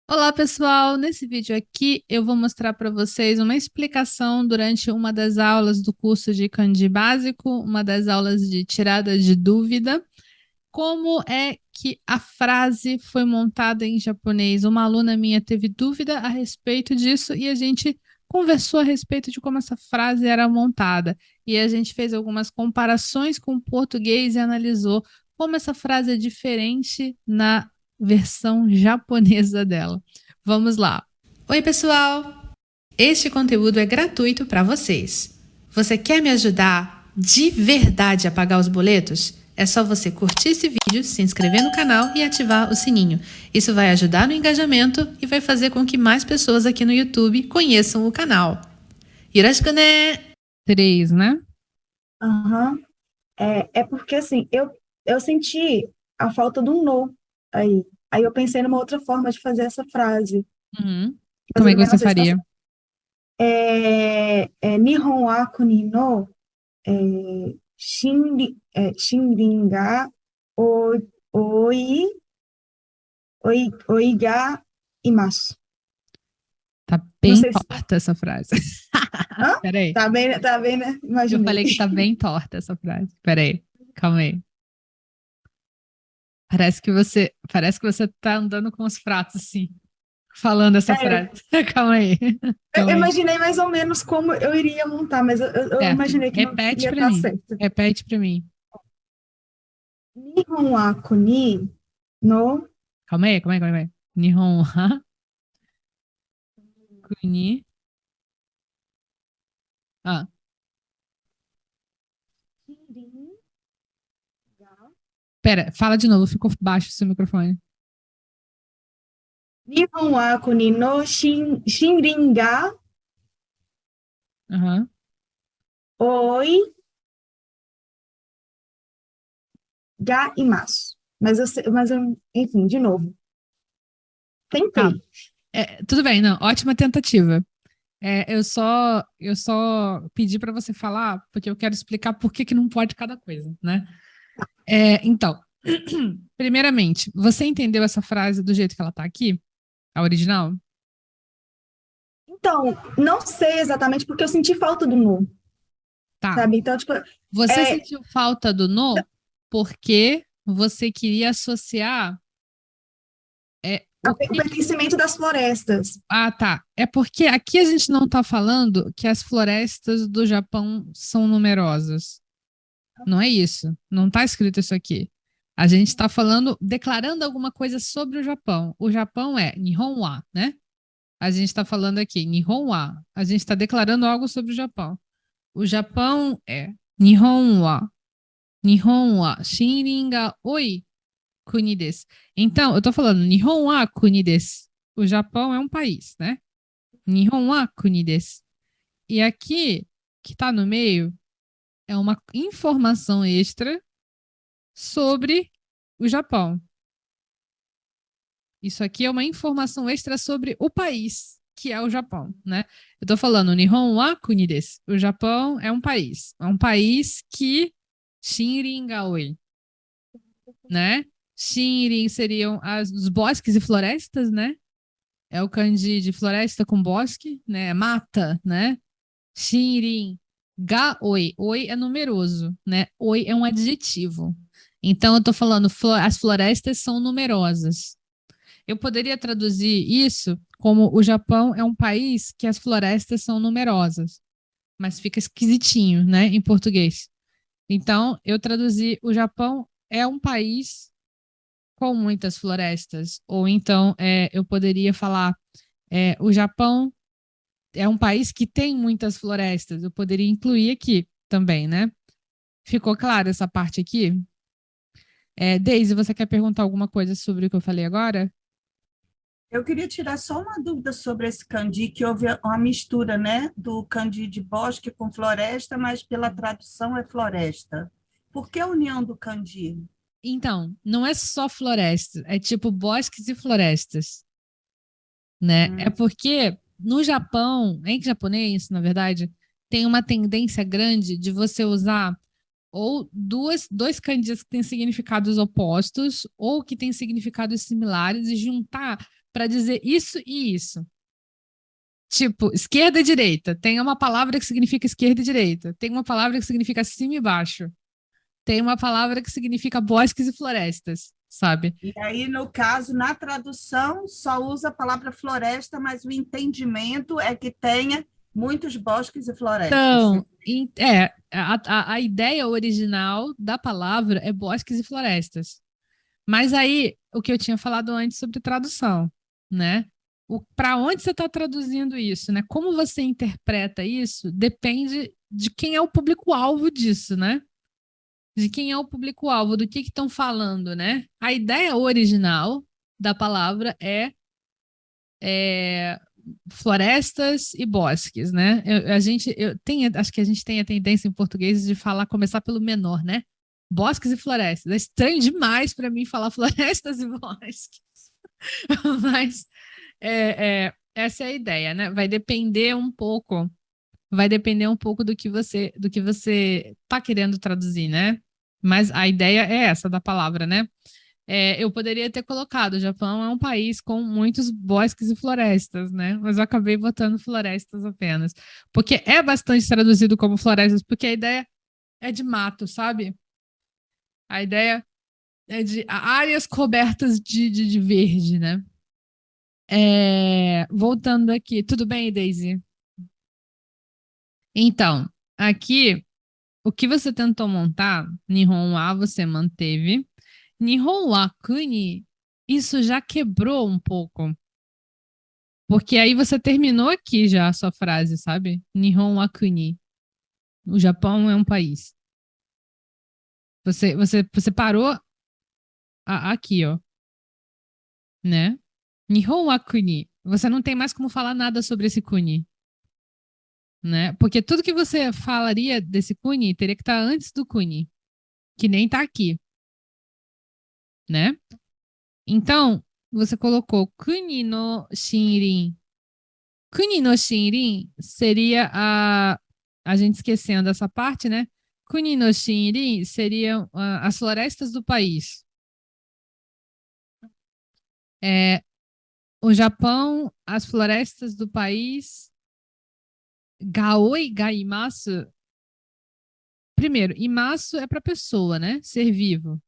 Olá, pessoal! Nesse vídeo aqui eu vou mostrar para vocês uma explicação durante uma das aulas do curso de Kanji básico, uma das aulas de tirada de dúvida, como é que a frase foi montada em japonês. Uma aluna minha teve dúvida a respeito disso e a gente conversou a respeito de como essa frase era montada. E a gente fez algumas comparações com o português e analisou como essa frase é diferente na versão japonesa dela. Vamos lá. Oi, pessoal! Este conteúdo é gratuito para vocês. Você quer me ajudar de verdade a pagar os boletos? É só você curtir esse vídeo, se inscrever no canal e ativar o sininho. Isso vai ajudar no engajamento e vai fazer com que mais pessoas aqui no YouTube conheçam o canal. Yoroshiku ne! Três, né? Aham. É porque, assim, eu senti a falta do no aí. Aí eu pensei numa outra forma de fazer essa frase. Uhum. Mais Como é ou que você menos essa. faria? Nihon wa kuni no shinrin ga o- oi, oi ga imasu. Tá Não bem sei se... torta essa frase. Hã? Peraí. Tá bem, né? Eu Imaginei. falei que tá bem torta essa frase. Peraí. Calma aí. Parece que você tá andando com os pratos assim, falando essa frase. É, Calma aí. Calma eu aí. imaginei mais ou menos como eu iria montar, mas eu Certo. imaginei que não Repete ia pra estar mim. certo. Repete pra mim. Nihon wa kuni no Calma aí. Nihon wa kuni. Ah, Shirin ga. pera, fala de novo, ficou baixo o seu microfone. Nihon wa kuni no shinrin ga Aham. oi ga imasu. Enfim, de novo. Tá. Tentei. Tudo bem, não. Ótima tentativa. Eu só pedi pra você falar porque eu quero explicar por que que não pode cada coisa, né? Então, primeiramente, você entendeu essa frase do jeito que ela tá aqui? A original? Então, não sei exatamente porque eu senti falta do no, Tá. sabe? Então, tipo, Você é sentiu falta do no porque você queria associar o o que que... pertencimento das florestas. Ah, tá. É porque aqui a gente não tá falando que as florestas do Japão são numerosas. Não é isso. Não tá escrito isso aqui. A gente está falando, declarando alguma coisa sobre o Japão. O Japão é Nihon wa, né? A gente está falando aqui, Nihon wa. A gente está declarando algo sobre o Japão. O Japão é Nihon wa. Nihon wa shinrin ga oi kuni desu. Então, eu estou falando Nihon wa kuni desu. O Japão é um país, né? Nihon wa kuni desu. E aqui, que está no meio, é uma informação extra sobre o Japão. Isso aqui é uma informação extra sobre o país, que é o Japão, né? Eu tô falando Nihon wa kuni desu. O Japão é um país. É um país que Shinrin ga oi, né? Shinrin seriam os bosques e florestas, né? É o kanji de floresta com bosque, né? Mata, né? Shinrin ga oi. Oi é numeroso, né? Oi é um adjetivo. Então eu tô falando as florestas são numerosas. Eu poderia traduzir isso como o Japão é um país que as florestas são numerosas, mas fica esquisitinho, né, em português. Então, eu traduzi o Japão é um país com muitas florestas. Ou então, eu poderia falar o Japão é um país que tem muitas florestas. Eu poderia incluir aqui também, né? Ficou claro essa parte aqui? Daisy, você quer perguntar alguma coisa sobre o que eu falei agora? Eu queria tirar só uma dúvida sobre esse candi, que houve uma mistura, né, do candi de bosque com floresta, mas pela tradução é floresta. Por que a união do candi? Então, não é só floresta, é tipo bosques e florestas, né? É Hum, porque no Japão, em japonês, na verdade, tem uma tendência grande de você usar ou dois kanjis que têm significados opostos ou que têm significados similares e juntar para dizer isso e isso. Tipo, esquerda e direita. Tem uma palavra que significa esquerda e direita. Tem uma palavra que significa cima e baixo. Tem uma palavra que significa bosques e florestas, sabe? E aí, no caso, na tradução, só usa a palavra floresta, mas o entendimento é que tenha muitos bosques e florestas. Então, a ideia original da palavra é bosques e florestas. Mas aí, o que eu tinha falado antes sobre tradução, né? Para onde você está traduzindo isso, né? Como você interpreta isso depende de quem é o público-alvo disso, né? De quem é o público-alvo, do que estão falando, né? A ideia original da palavra é florestas e bosques, né? Acho que a gente tem a tendência em português de começar pelo menor, né? Bosques e florestas. É estranho demais para mim falar florestas e bosques. Mas essa é a ideia, né? Vai depender um pouco do que você está querendo traduzir, né? Mas a ideia é essa da palavra, né? Eu poderia ter colocado, o Japão é um país com muitos bosques e florestas, né? Mas eu acabei botando florestas apenas. Porque é bastante traduzido como florestas, porque a ideia é de mato, sabe? A ideia é de áreas cobertas de verde, né? Voltando aqui, tudo bem, Daisy? Então, aqui, o que você tentou montar, Nihon wa você manteve. Nihon wa kuni, isso já quebrou um pouco. Porque aí você terminou aqui já a sua frase, sabe? Nihon wa kuni. O Japão é um país. Você parou aqui, ó. Né? Nihon wa kuni. Você não tem mais como falar nada sobre esse kuni. Né? Porque tudo que você falaria desse kuni teria que estar antes do kuni. Que nem tá aqui. Né? Então, você colocou Kuni no Shinrin. Kuni no Shinrin seria a gente esquecendo essa parte, né? Kuni no Shinrin seriam as florestas do país. O Japão, as florestas do país. Gaoi gaimasu. Primeiro, imasu é para pessoa, né? Ser vivo.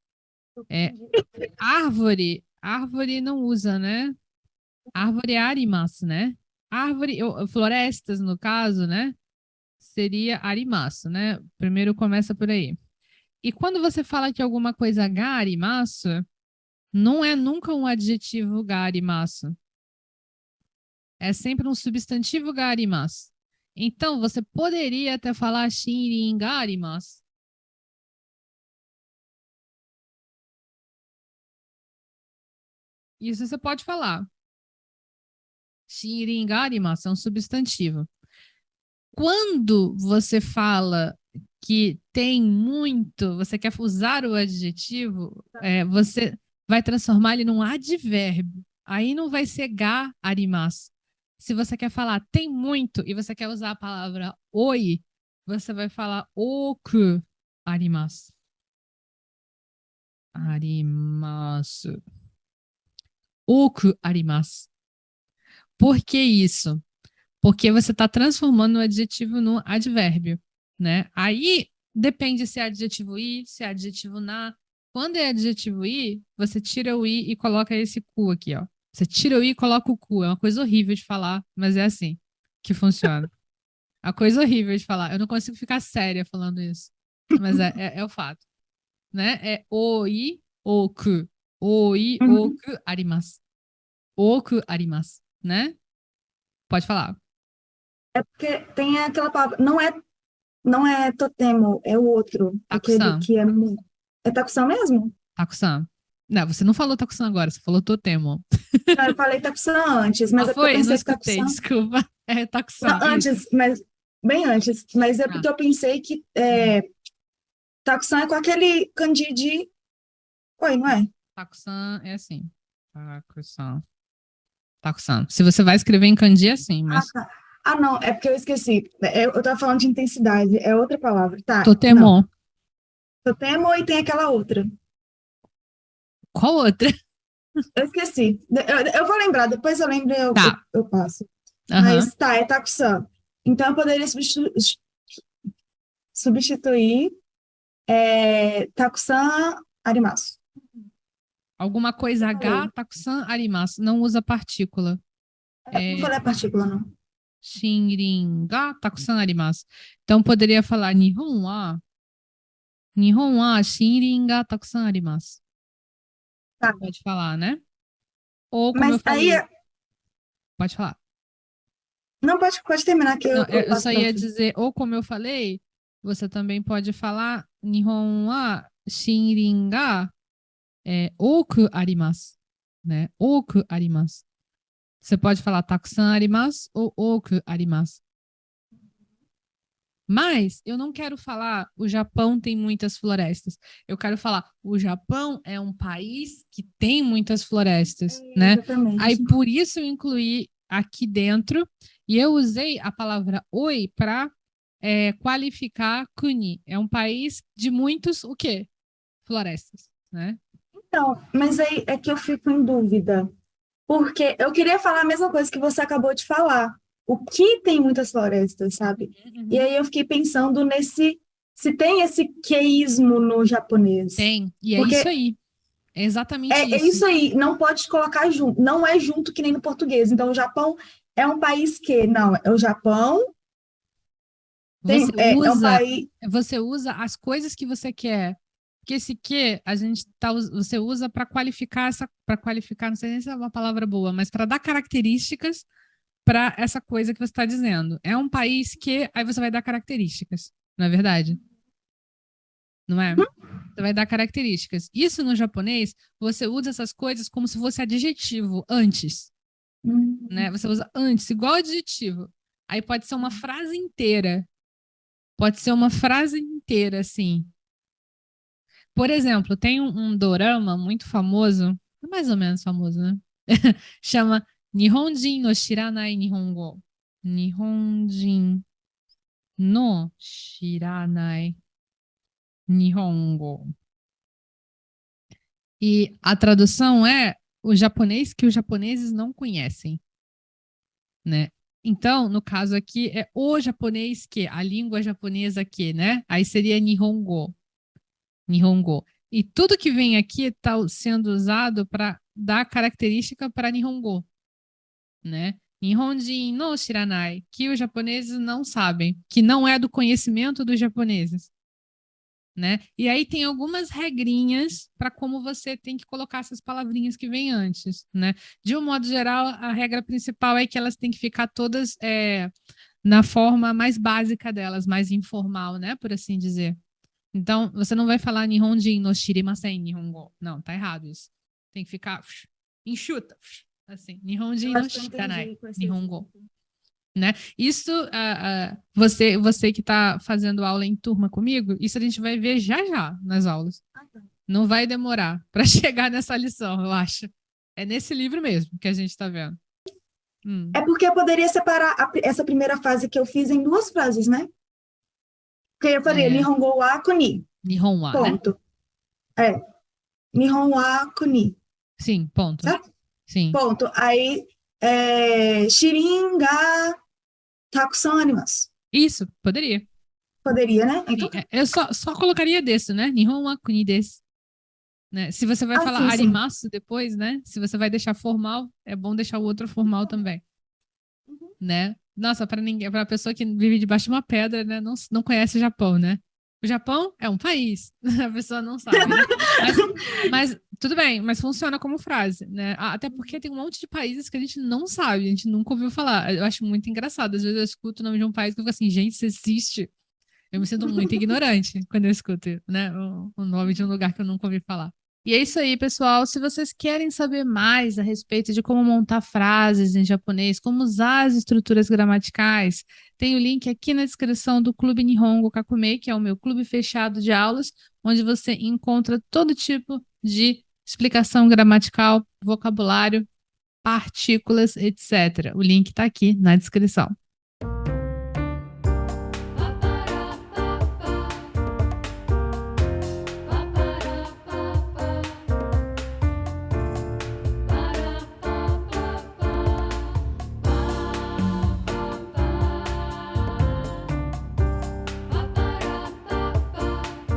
Árvore não usa, né? Árvore é arimasu, né? Florestas, no caso, né? Seria arimasu, né? Primeiro começa por aí. E quando você fala que alguma coisa ga arimasu, não é nunca um adjetivo ga arimasu. É sempre um substantivo ga arimasu. Então, você poderia até falar shinrin ga arimasu. Isso você pode falar. Shinrin ga arimasu é um substantivo. Quando você fala que tem muito, você quer usar o adjetivo, você vai transformar ele num advérbio. Aí não vai ser ga arimasu. Se você quer falar tem muito e você quer usar a palavra oi, você vai falar oku arimasu. Arimasu. Oku arimasu. Por que isso? Porque você está transformando o adjetivo no advérbio, né? Aí depende se é adjetivo i, se é adjetivo na. Quando é adjetivo i, você tira o i e coloca esse cu aqui, ó. Você tira o i e coloca o cu. É uma coisa horrível de falar, mas é assim que funciona. É uma coisa horrível de falar. Eu não consigo ficar séria falando isso, mas é o fato, né? É oi, oku. Oi, oku, arimasu. Oku, arimasu, né? Pode falar. É porque tem aquela palavra, não é totemo, é o outro, aquele Takusan. que é takusan mesmo? Takusan. Não, você não falou Takusan agora, você falou Totemo. Não, eu falei takusan antes, mas é porque eu Foi? Não pensei que escutei, takusan... desculpa. É Takusan. Não, antes, mas bem antes, mas é porque eu pensei que takusan é com aquele kanji de... Oi, não é? Takusan é assim. Takusan. Takusan. Se você vai escrever em kanji, é assim, mas... Tá. Não, é porque eu esqueci. Eu tava falando de intensidade, é outra palavra. Tá, Totemo. não. Totemo e tem aquela outra. Qual outra? Eu esqueci. Eu vou lembrar, depois eu lembro e Tá. eu passo. Aham. Mas tá, é Takusan. Então eu poderia substituir Takusan arimasu. Alguma coisa Eu H, falei. takusan arimasu. Não usa partícula. Não É falei a partícula, não. shinrin ga takusan arimasu. Então poderia falar Nihon wa shinrin ga takusan arimasu. Tá. Pode falar, né? Ou como eu Mas aí. falei, pode falar. Não, pode terminar que Não, eu eu passo só para ia outro. dizer, ou como eu falei, você também pode falar Nihon wa shinrin ga oku arimasu, né? Oku arimasu. Você pode falar takusan arimasu ou oku arimasu. Mas eu não quero falar o Japão tem muitas florestas. Eu quero falar o Japão é um país que tem muitas florestas, né? Aí Exatamente. por isso eu incluí aqui dentro e eu usei a palavra oi para qualificar Kuni. É um país de muitos o quê? Florestas, né? Então, mas aí é que eu fico em dúvida. Porque eu queria falar a mesma coisa que você acabou de falar. O que tem muitas florestas, sabe? E Uhum. aí eu fiquei pensando se tem esse queísmo no japonês. Tem, e é isso Porque aí. É exatamente é isso. isso aí, não pode colocar junto, não é junto que nem no português. Então, o Japão é um país que, não, é o Japão Você é um usa, país. você usa as coisas que você quer. Porque esse que a gente você usa para qualificar, não sei nem se é uma palavra boa, mas para dar características para essa coisa que você está dizendo. É um país que aí você vai dar características, não é verdade? Não é? Você vai dar características. Isso no japonês, você usa essas coisas como se fosse adjetivo antes, né? Você usa antes, igual adjetivo. Aí pode ser uma frase inteira. Pode ser uma frase inteira, assim. Por exemplo, tem um dorama muito famoso, mais ou menos famoso, né? Chama Nihonjin no Shiranai Nihongo. Nihonjin no Shiranai Nihongo. E a tradução é o japonês que os japoneses não conhecem, né? Então, no caso aqui, é o japonês que, a língua japonesa que, né? Aí seria Nihongo. Nihongo. E tudo que vem aqui está sendo usado para dar característica para Nihongo, né? Nihonjin no shiranai, que os japoneses não sabem, que não é do conhecimento dos japoneses, né? E aí tem algumas regrinhas para como você tem que colocar essas palavrinhas que vêm antes, né? De um modo geral, a regra principal é que elas têm que ficar todas na forma mais básica delas, mais informal, né? Por assim dizer. Então, você não vai falar Nihonjin no shirimasen Nihongo. Não, tá errado isso. Tem que ficar enxuta. Assim, Nihonjin Eu no acho que eu shiranai entendi com esse Nihongo. exemplo. Né? Isso, você que está fazendo aula em turma comigo, isso a gente vai ver já já nas aulas. Tá. Não vai demorar para chegar nessa lição, eu acho. É nesse livro mesmo que a gente está vendo. É porque eu poderia separar essa primeira fase que eu fiz em duas frases, né? Porque eu faria É, Nihongo wa kuni, Nihonwa, né? ponto. É, Nihon wa kuni, Sim, ponto. certo? Sim. Ponto. Aí, shirin ga takusan arimasu. Isso, poderia. Poderia, né? Então Sim, tá. eu só colocaria desse, né? Nihon wa kuni desu. Né? Se você vai Ah, falar sim, sim. arimasu depois, né? Se você vai deixar formal, é bom deixar o outro formal também, né? Nossa, para ninguém, para a pessoa que vive debaixo de uma pedra, né? Não conhece o Japão, né? O Japão é um país, a pessoa não sabe, né? Mas tudo bem, mas funciona como frase, né? Até porque tem um monte de países que a gente não sabe, a gente nunca ouviu falar. Eu acho muito engraçado. Às vezes eu escuto o nome de um país que eu fico assim, gente, isso existe. Eu me sinto muito ignorante quando eu escuto, né, o nome de um lugar que eu nunca ouvi falar. E é isso aí, pessoal. Se vocês querem saber mais a respeito de como montar frases em japonês, como usar as estruturas gramaticais, tem o link aqui na descrição do Clube Nihongo Kakumei, que é o meu clube fechado de aulas, onde você encontra todo tipo de explicação gramatical, vocabulário, partículas, etc. O link está aqui na descrição.